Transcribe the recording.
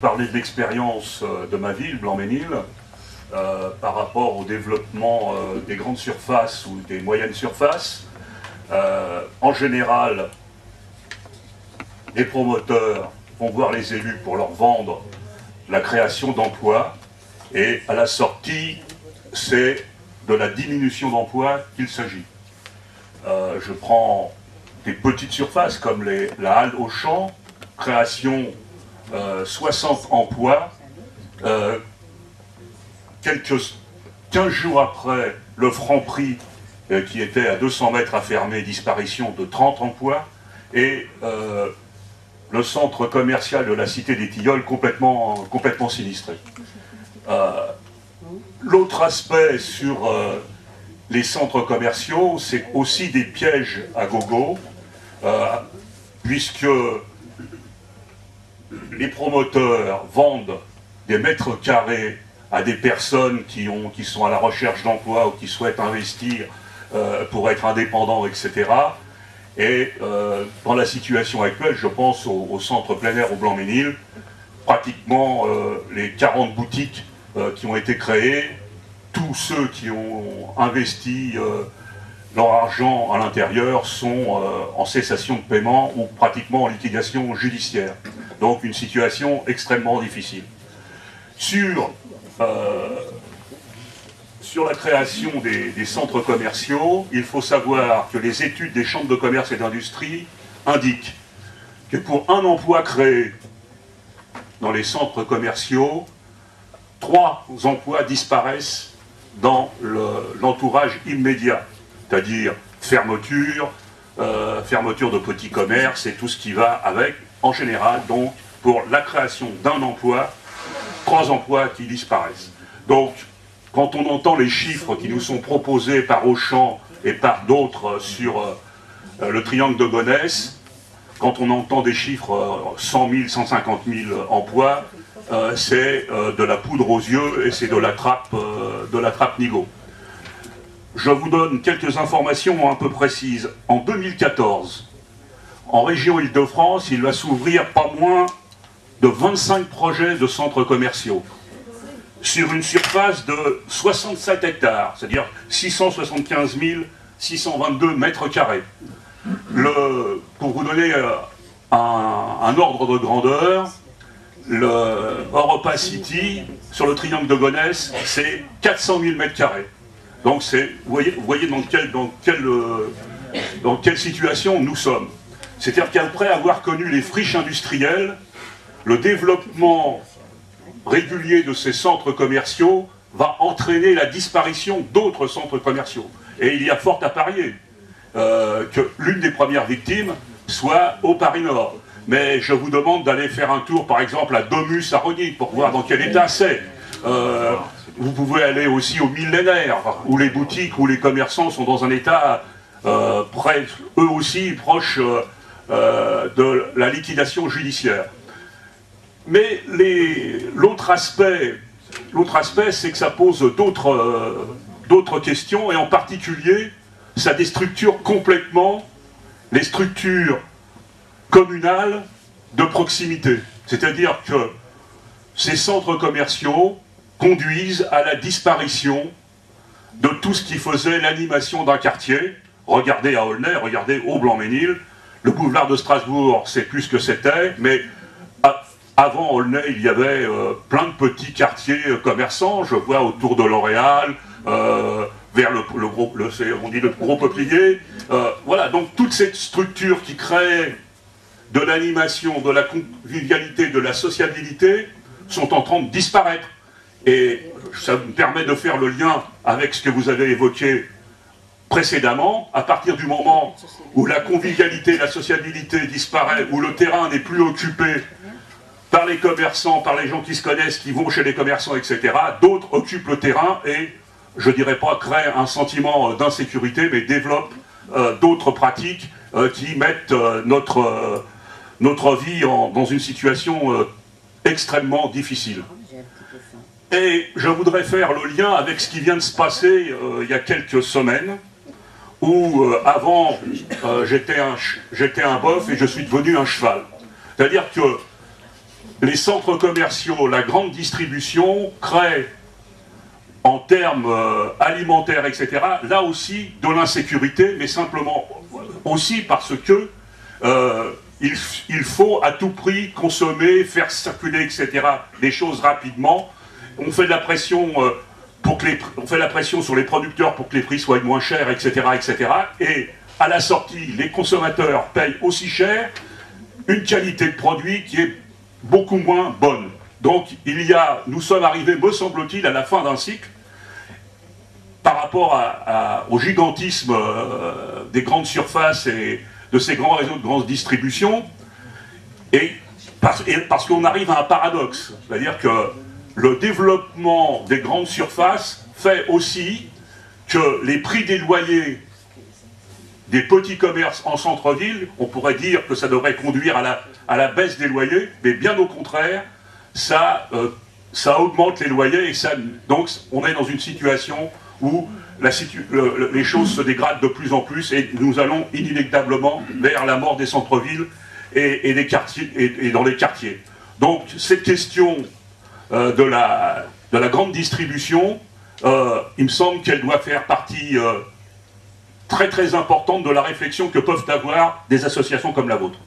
Parler de l'expérience de ma ville, Blanc-Mesnil, par rapport au développement des grandes surfaces ou des moyennes surfaces. En général, les promoteurs vont voir les élus pour leur vendre la création d'emplois et à la sortie, c'est de la diminution d'emplois qu'il s'agit. Je prends des petites surfaces comme la halle Auchan, création 60 emplois, quelques 15 jours après le Franprix qui était à 200 mètres à fermer, disparition de 30 emplois, et le centre commercial de la Cité des Tilleuls complètement sinistré. L'autre aspect sur les centres commerciaux, c'est aussi des pièges à gogo, puisque les promoteurs vendent des mètres carrés à des personnes qui sont à la recherche d'emploi ou qui souhaitent investir pour être indépendants, etc. Et dans la situation actuelle, je pense au centre plein air au Blanc-Mesnil, pratiquement les 40 boutiques qui ont été créées, tous ceux qui ont investi leur argent à l'intérieur sont en cessation de paiement ou pratiquement en liquidation judiciaire. Donc une situation extrêmement difficile. Sur la création des centres commerciaux, il faut savoir que les études des chambres de commerce et d'industrie indiquent que pour un emploi créé dans les centres commerciaux, 3 emplois disparaissent dans l'entourage immédiat, c'est-à-dire fermeture de petits commerces et tout ce qui va avec, en général, donc, pour la création d'un emploi, 3 emplois qui disparaissent. Donc, quand on entend les chiffres qui nous sont proposés par Auchan et par d'autres sur le triangle de Gonesse, quand on entend des chiffres 100 000, 150 000 emplois, c'est de la poudre aux yeux et c'est de la trappe Nigo. Je vous donne quelques informations un peu précises. En 2014, en région Île-de-France, il va s'ouvrir pas moins de 25 projets de centres commerciaux sur une surface de 67 hectares, c'est-à-dire 675 622 mètres carrés. Pour vous donner un ordre de grandeur, le Europa City, sur le triangle de Gonesse, c'est 400 000 mètres carrés. Donc vous voyez dans quelle situation nous sommes. C'est-à-dire qu'après avoir connu les friches industrielles, le développement régulier de ces centres commerciaux va entraîner la disparition d'autres centres commerciaux. Et il y a fort à parier que l'une des premières victimes soit au Paris Nord. Mais je vous demande d'aller faire un tour, par exemple, à Domus, à Rogny, pour voir dans quel état c'est. Vous pouvez aller aussi au Millénaire, où les boutiques, où les commerçants sont dans un état eux aussi proche de la liquidation judiciaire. Mais l'autre aspect, c'est que ça pose d'autres questions, et en particulier, ça déstructure complètement les structures communales de proximité. C'est-à-dire que ces centres commerciaux conduisent à la disparition de tout ce qui faisait l'animation d'un quartier. Regardez à Aulnay, regardez au Blanc-Mesnil, le boulevard de Strasbourg, c'est plus ce que c'était, mais avant Aulnay, il y avait plein de petits quartiers commerçants, je vois autour de L'Oréal, vers le gros peuplier. Voilà, donc toute cette structure qui crée de l'animation, de la convivialité, de la sociabilité, sont en train de disparaître. Et ça me permet de faire le lien avec ce que vous avez évoqué précédemment. À partir du moment où la convivialité, la sociabilité disparaît, où le terrain n'est plus occupé par les commerçants, par les gens qui se connaissent, qui vont chez les commerçants, etc., d'autres occupent le terrain et, je ne dirais pas créent un sentiment d'insécurité, mais développent d'autres pratiques qui mettent notre vie dans une situation extrêmement difficile. Et je voudrais faire le lien avec ce qui vient de se passer il y a quelques semaines, où avant j'étais un bœuf et je suis devenu un cheval. C'est-à-dire que les centres commerciaux, la grande distribution créent, en termes alimentaires, etc., là aussi de l'insécurité, mais simplement aussi parce que il faut à tout prix consommer, faire circuler, etc., des choses rapidement. On fait de la pression, on fait la pression sur les producteurs pour que les prix soient moins chers, etc., etc., et à la sortie, les consommateurs payent aussi cher une qualité de produit qui est beaucoup moins bonne. Donc nous sommes arrivés, me semble-t-il, à la fin d'un cycle par rapport au gigantisme des grandes surfaces et de ces grands réseaux de grande distribution, et parce qu'on arrive à un paradoxe, c'est-à-dire que le développement des grandes surfaces fait aussi que les prix des loyers des petits commerces en centre-ville, on pourrait dire que ça devrait conduire à la baisse des loyers, mais bien au contraire, ça augmente les loyers, et donc on est dans une situation où les choses se dégradent de plus en plus, et nous allons inéluctablement vers la mort des centres-villes et des quartiers, et dans les quartiers. Donc cette question de la grande distribution, il me semble qu'elle doit faire partie très très importante de la réflexion que peuvent avoir des associations comme la vôtre.